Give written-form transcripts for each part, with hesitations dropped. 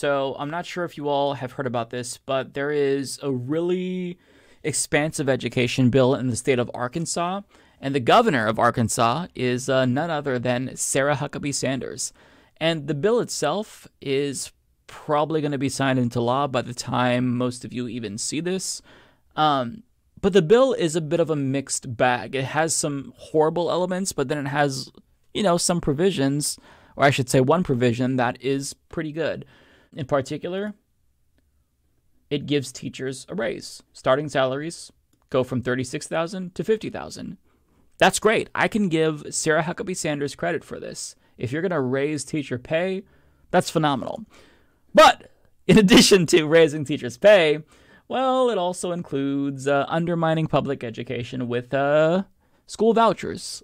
So I'm not sure if you all have heard about this, but there is a really expansive education bill in the state of Arkansas. And the governor of Arkansas is none other than Sarah Huckabee Sanders. And the bill itself is probably going to be signed into law by the time most of you even see this. But the bill is a bit of a mixed bag. It has some horrible elements, but then it has, some provisions, or I should say one provision that is pretty good. In particular, it gives teachers a raise. Starting salaries go from $36,000 to $50,000. That's great. I can give Sarah Huckabee Sanders credit for this. If you're going to raise teacher pay, that's phenomenal. But in addition to raising teachers' pay, well, it also includes undermining public education with school vouchers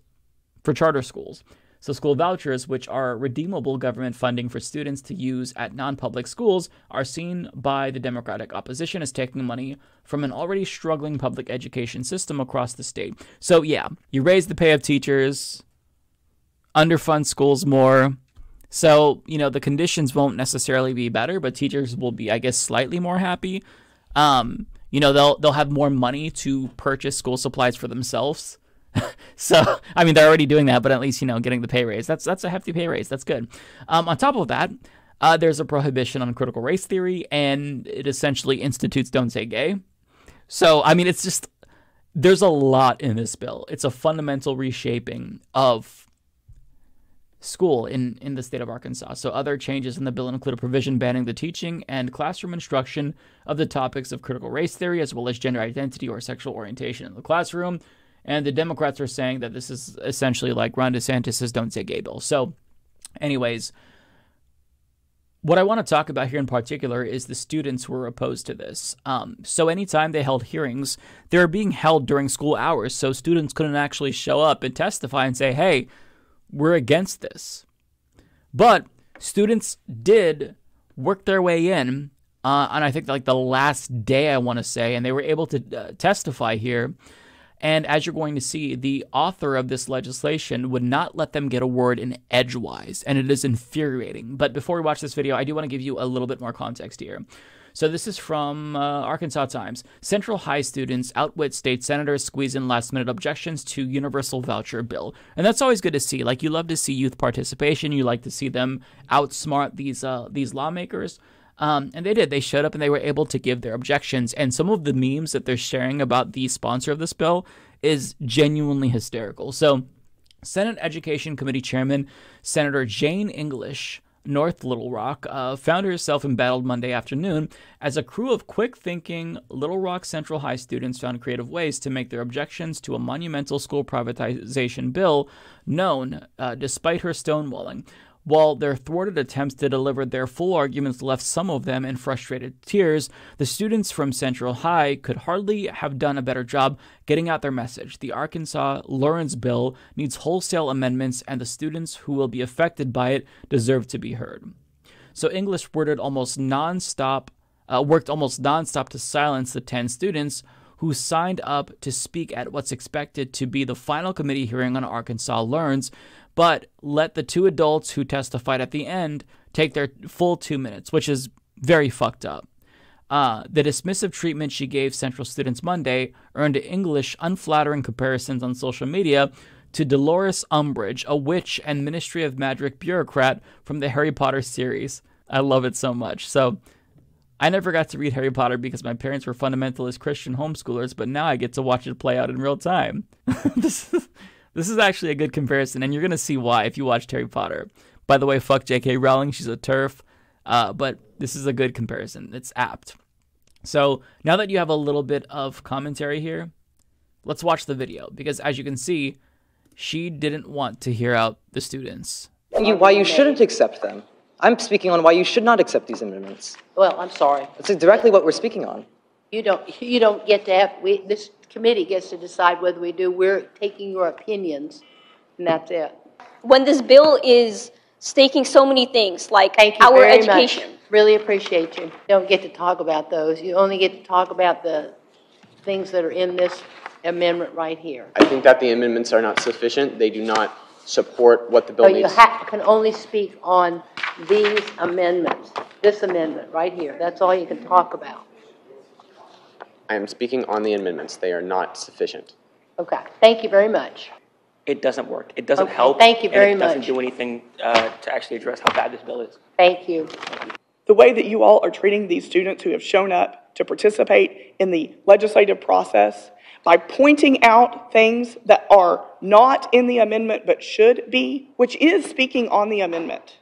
for charter schools. So school vouchers, which are redeemable government funding for students to use at non-public schools, are seen by the Democratic opposition as taking money from an already struggling public education system across the state. So yeah, you raise the pay of teachers, underfund schools more. So, the conditions won't necessarily be better, but teachers will be, I guess, slightly more happy. They'll have more money to purchase school supplies for themselves. So, they're already doing that, but at least, getting the pay raise. That's a hefty pay raise. That's good. On top of that, there's a prohibition on critical race theory, and it essentially institutes Don't Say Gay. So, it's just, there's a lot in this bill. It's a fundamental reshaping of school in the state of Arkansas. So other changes in the bill include a provision banning the teaching and classroom instruction of the topics of critical race theory, as well as gender identity or sexual orientation in the classroom. And the Democrats are saying that this is essentially like Ron DeSantis' Don't Say Gay bill. So anyways, what I want to talk about here in particular is the students who are opposed to this. So anytime they held hearings, they were being held during school hours, so students couldn't actually show up and testify and say, hey, we're against this. But students did work their way in on, I think, like the last day, I want to say, and they were able to testify here. And as you're going to see, the author of this legislation would not let them get a word in edgewise, and it is infuriating. But before we watch this video, I do want to give you a little bit more context here. So this is from Arkansas Times. Central High students outwit state senators, squeeze in last-minute objections to universal voucher bill. And that's always good to see. Like, you love to see youth participation. You like to see them outsmart these lawmakers. And they did. They showed up and they were able to give their objections. And some of the memes that they're sharing about the sponsor of this bill is genuinely hysterical. So Senate Education Committee Chairman Senator Jane English, North Little Rock, found herself embattled Monday afternoon as a crew of quick-thinking Little Rock Central High students found creative ways to make their objections to a monumental school privatization bill known, despite her stonewalling. While their thwarted attempts to deliver their full arguments left some of them in frustrated tears, the students from Central High could hardly have done a better job getting out their message. The Arkansas Lawrence bill needs wholesale amendments, and the students who will be affected by it deserve to be heard. So English worked almost nonstop to silence the 10 students who signed up to speak at what's expected to be the final committee hearing on Arkansas Learns, but let the 2 adults who testified at the end take their full 2 minutes, which is very fucked up. The dismissive treatment she gave Central students Monday earned English unflattering comparisons on social media to Dolores Umbridge, a witch and Ministry of Magic bureaucrat from the Harry Potter series. I love it so much. So I never got to read Harry Potter because my parents were fundamentalist Christian homeschoolers, but now I get to watch it play out in real time. This is actually a good comparison, and you're going to see why if you watched Harry Potter. By the way, fuck J.K. Rowling, she's a TERF, but this is a good comparison. It's apt. So now that you have a little bit of commentary here, let's watch the video, because as you can see, she didn't want to hear out the students. Why you shouldn't accept them. I'm speaking on why you should not accept these amendments. Well, I'm sorry. That's directly what we're speaking on. You don't get to have, this committee gets to decide whether we do. We're taking your opinions, and that's it. When this bill is staking so many things, like our education. Much. Really appreciate you. You don't get to talk about those. You only get to talk about the things that are in this amendment right here. I think that the amendments are not sufficient. They do not support what the bill needs. You can only speak on these amendments. This amendment right here, that's all you can talk about. I am speaking on the amendments. They are not sufficient. Okay, thank you very much. It doesn't work. It doesn't Okay, help. thank you very and it doesn't much. do anything to actually address how bad this bill is. Thank you. The way that you all are treating these students who have shown up to participate in the legislative process by pointing out things that are not in the amendment but should be, which is speaking on the amendment,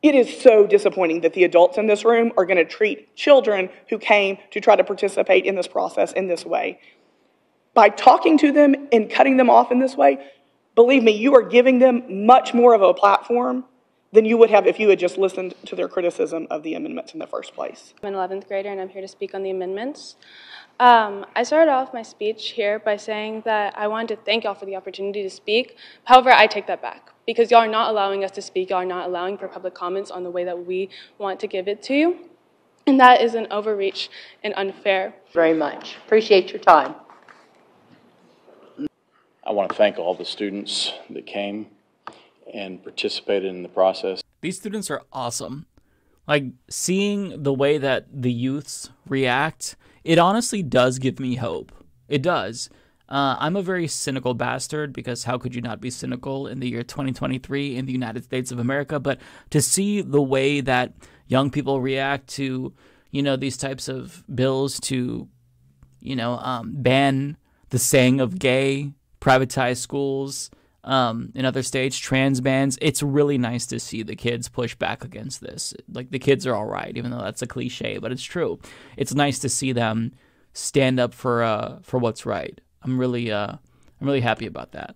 it is so disappointing that the adults in this room are going to treat children who came to try to participate in this process in this way. By talking to them and cutting them off in this way, believe me, you are giving them much more of a platform than you would have if you had just listened to their criticism of the amendments in the first place. I'm an 11th grader and I'm here to speak on the amendments. I started off my speech here by saying that I wanted to thank y'all for the opportunity to speak. However, I take that back because y'all are not allowing us to speak. Y'all are not allowing for public comments on the way that we want to give it to you. And that is an overreach and unfair. Very much. Appreciate your time. I want to thank all the students that came and participated in the process. These students are awesome. Like, seeing the way that the youths react, it honestly does give me hope. It does. I'm a very cynical bastard because how could you not be cynical in the year 2023 in the United States of America? But to see the way that young people react to, these types of bills to, ban the saying of gay, privatize schools, in other states, trans bans, it's really nice to see the kids push back against this. Like, the kids are all right, even though that's a cliche, but it's true. It's nice to see them stand up for what's right. I'm really happy about that.